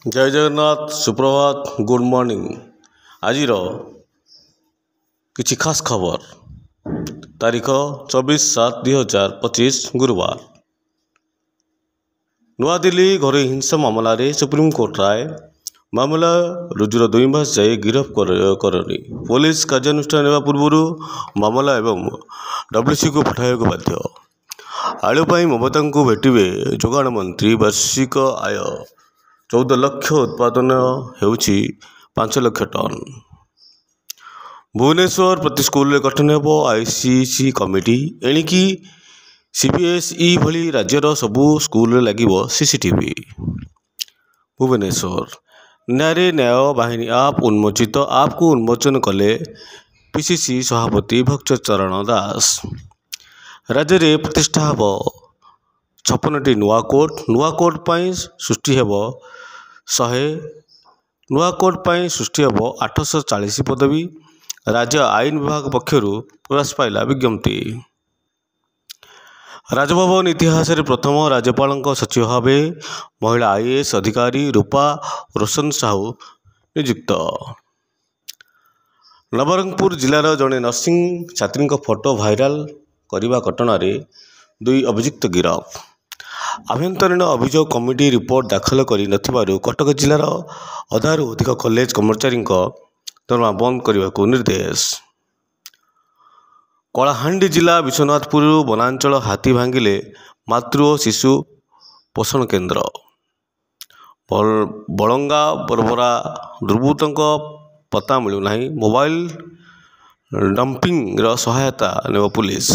जय जगन्नाथ सुप्रभात good morning. आज किछि खास खबर तारीख 24/7/2025 गुरुवार। नूआ दिल्ली घरे हिंसा मामला रे सुप्रीम कोर्ट राय मामला रुजुर 2 मास जाए गिरफ करनी पुलिस कार्यानुष्ठान नेवा पूर्व मामला एवं डब्ल्यूसी को पठाइବାକୁ बाध्य। आलू पाई ममता को भेटिबे जोगाण मंत्री। वार्षिक आय 14 लाख उत्पादन होउछि 5 लाख टन। भुवनेश्वर प्रति स्कूल गठन हेबो आईसीसी कमिटी। एणिकी सीबीएसई भली राज्यर सबू स्कूल लागिबो सीसीटीवी। भुवनेश्वर न्याय न्याय बाहिनी आप उन्मोचित आप को उन्मोचन कले पीसीसी सभापति भक्तचरण दास। राज्य में प्रतिष्ठा हेब 56टी नुआ कोर्ट पाई सृष्टि हेब 100 नुआ कोर्ट पाई सृष्टि हेब 840 पदवी। राज्य आईन विभाग पक्षर प्रकाश पाइला विज्ञप्ति। राजभवन इतिहास रे प्रथम राज्यपाल सचिव भाव महिला आईएएस अधिकारी रूपा रोशन साहू नियुक्त। नवरंगपुर जिलार जड़े नर्सिंग छात्री फोटो भाइराल करने घटना 2 अभियुक्त गिरफ। आभ्यंतरीण अभियोग कमिटी रिपोर्ट दाखल कर नथिबारु कटक जिलार अधारू अधिक कॉलेज कर्मचारी दरमा बंद करने को निर्देश। कलाहांडी जिला विश्वनाथपुर वनांचल हाथी भांगिले मातृ और शिशु पोषण केन्द्र। बलंगा बरबरा दुर्बृत्तों पता मिलूना मोबाइल डंपिंग सहायता नेब पुलिस।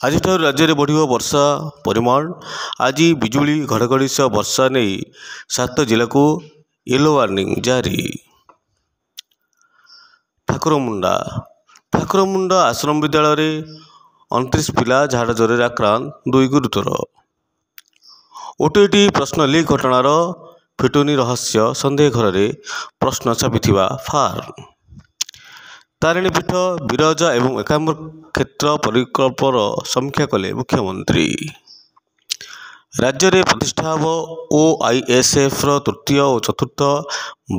आज राज्य में बढ़ वर्षा परिमाण। आज बिजुली घड़घड़ी सह वर्षा नहीं 7 जिला को येलो वार्निंग जारी। ठाकुरमुंडा आश्रम विद्यालय 29 पिला झाड़ ज्वर आक्रांत 2 गुरुतर। ओटीटी प्रश्न लीक घटनार फिटुनी रहस्य सन्देह घर में प्रश्न छापिथिबा फार्म। तारिणीपीठ बिरजा एवं एकाम्र क्षेत्र परिकल्पर समीक्षा कले मुख्यमंत्री। राज्य में प्रतिष्ठा हेब ओआईएसएफ तृतीय और चतुर्थ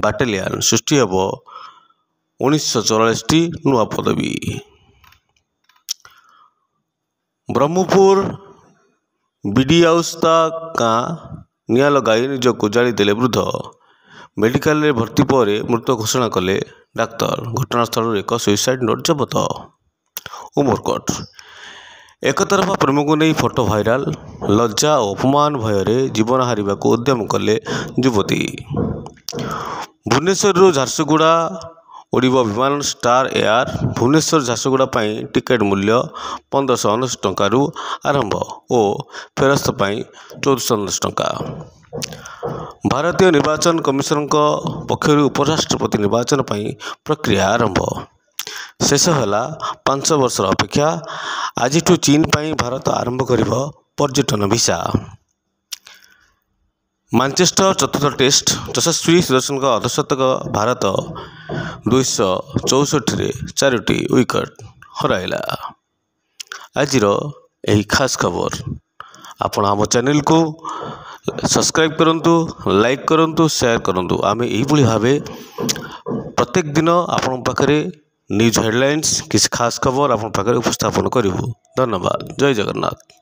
बाटालियन सृष्टि हेब 1944टी नुआ पदवी। ब्रह्मपुर बिडियाउस्ता गाँ निया लगाई निजक जाली देले वृद्ध। मेडिकल रे भर्ती पर मृत घोषणा कले डाक्तर। घटनास्थल एक सुइसाइड नोट जबत। उमरकोट एक तरफा प्रेम को नहीं फोटो भाइराल। लज्जा और अपमान भय जीवन हार को उद्यम कले युवती। भुवनेश्वर झारसुगुड़ा उड़ीब विमान Star Air. Bhubaneswar Jharsuguda ticket मूल्य 1519 टंकारु आरंभ और फेरस्त 1419 टंका। भारतीय निर्वाचन कमिशन पक्षर उपराष्ट्रपति निर्वाचन प्रक्रिया आरंभ। शेष है 5 वर्ष अपेक्षा। आज चीन भारत आरंभ कर पर्यटन वीसा। मैनचेस्टर चतुर्थ टेस्ट यशस्वी सुदर्शन अर्धशतक। भारत 264 4टी विकेट हराइला। आज यही खास खबर आपण आम चैनल को सब्सक्राइब करंतु, लाइक करंतु, शेयर करंतु। आमे यही भाव प्रत्येक दिन आपण पाखरे न्यूज हेडलाइंस किसी खास खबर आपण पाखरे उपस्थापन करिवु। धन्यवाद। जय जगन्नाथ।